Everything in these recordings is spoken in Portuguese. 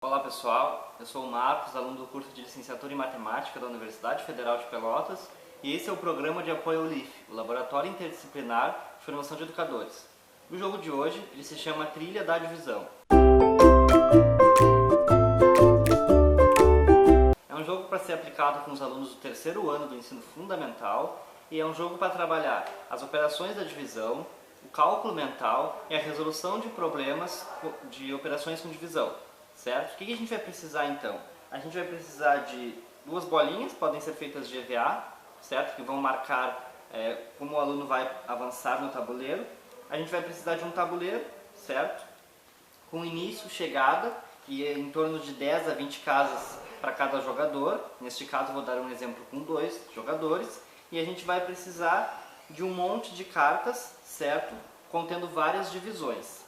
Olá pessoal, eu sou o Marcos, aluno do curso de Licenciatura em Matemática da Universidade Federal de Pelotas, e esse é o programa de apoio ao LIF, o Laboratório Interdisciplinar de Formação de Educadores. O jogo de hoje ele se chama Trilha da Divisão. É um jogo para ser aplicado com os alunos do terceiro ano do ensino fundamental e é um jogo para trabalhar as operações da divisão, o cálculo mental e a resolução de problemas de operações com divisão. Certo? O que a gente vai precisar então? A gente vai precisar de duas bolinhas, podem ser feitas de EVA, certo? Que vão marcar como o aluno vai avançar no tabuleiro. A gente vai precisar de um tabuleiro, certo? Com início, chegada, e em torno de 10 a 20 casas para cada jogador. Neste caso, vou dar um exemplo com 2 jogadores. E a gente vai precisar de um monte de cartas, certo? Contendo várias divisões.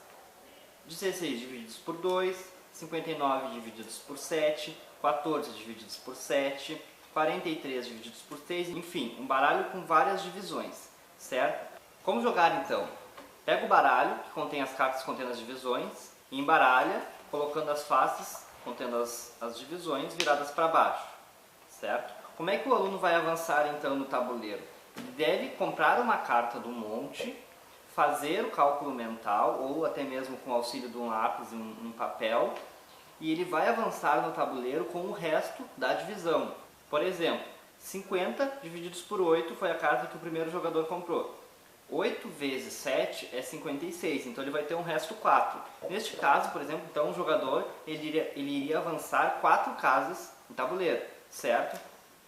16 divididos por 2, 59 divididos por 7, 14 divididos por 7, 43 divididos por 6, enfim, um baralho com várias divisões, certo? Como jogar então? Pega o baralho, que contém as cartas contendo as divisões, e embaralha, colocando as faces contendo as divisões viradas para baixo, certo? Como é que o aluno vai avançar então no tabuleiro? Ele deve comprar uma carta do monte, fazer o cálculo mental, ou até mesmo com o auxílio de um lápis e um papel, e ele vai avançar no tabuleiro com o resto da divisão. Por exemplo, 50 divididos por 8 foi a carta que o primeiro jogador comprou. 8 vezes 7 é 56, então ele vai ter um resto 4. Neste caso, por exemplo, então o jogador ele iria avançar 4 casas no tabuleiro, certo?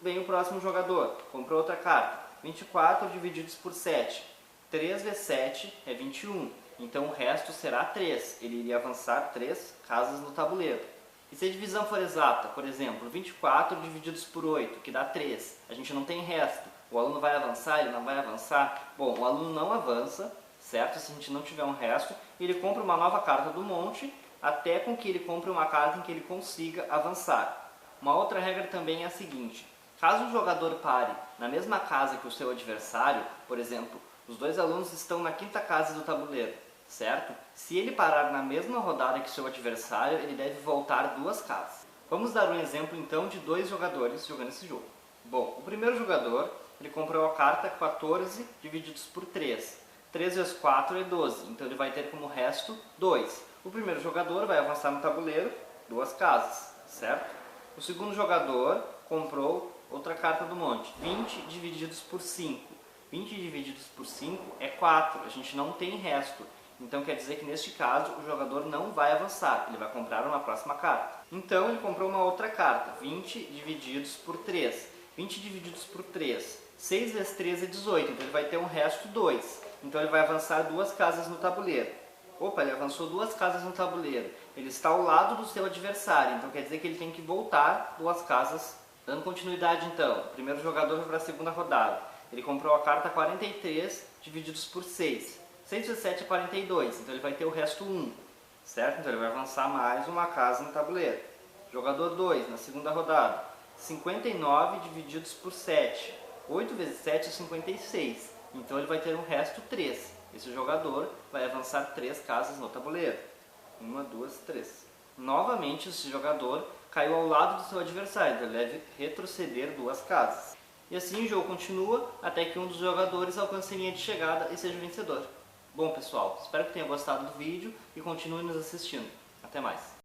Vem o próximo jogador, comprou outra carta. 24 divididos por 7. 3 vezes 7 é 21, então o resto será 3. Ele iria avançar 3 casas no tabuleiro. E se a divisão for exata, por exemplo, 24 divididos por 8, que dá 3, a gente não tem resto. O aluno vai avançar, ele não vai avançar? Bom, o aluno não avança, certo? Se a gente não tiver um resto, ele compra uma nova carta do monte, até com que ele compre uma carta em que ele consiga avançar. Uma outra regra também é a seguinte: caso o jogador pare na mesma casa que o seu adversário, por exemplo, os dois alunos estão na quinta casa do tabuleiro, certo? Se ele parar na mesma rodada que seu adversário, ele deve voltar 2 casas. Vamos dar um exemplo então de 2 jogadores jogando esse jogo. Bom, o primeiro jogador, ele comprou a carta 14 divididos por 3. 3 vezes 4 é 12, então ele vai ter como resto 2. O primeiro jogador vai avançar no tabuleiro 2 casas, certo? O segundo jogador comprou outra carta do monte, 20 divididos por 5. 20 divididos por 5 é 4, a gente não tem resto. Então quer dizer que neste caso o jogador não vai avançar, ele vai comprar uma próxima carta. Então ele comprou uma outra carta, 20 divididos por 3. 20 divididos por 3, 6 vezes 3 é 18, então ele vai ter um resto 2. Então ele vai avançar 2 casas no tabuleiro. Opa, ele avançou 2 casas no tabuleiro. Ele está ao lado do seu adversário, então quer dizer que ele tem que voltar 2 casas. Dando continuidade então, o primeiro jogador vai para a segunda rodada. Ele comprou a carta 43 divididos por 6. 6 vezes 7 é 42, então ele vai ter o resto 1. Certo? Então ele vai avançar mais uma casa no tabuleiro. Jogador 2, na segunda rodada. 59 divididos por 7. 8 vezes 7 é 56. Então ele vai ter um resto 3. Esse jogador vai avançar 3 casas no tabuleiro. 1, 2, 3. Novamente esse jogador caiu ao lado do seu adversário, então ele deve retroceder 2 casas. E assim o jogo continua até que um dos jogadores alcance a linha de chegada e seja o vencedor. Bom pessoal, espero que tenham gostado do vídeo e continue nos assistindo. Até mais!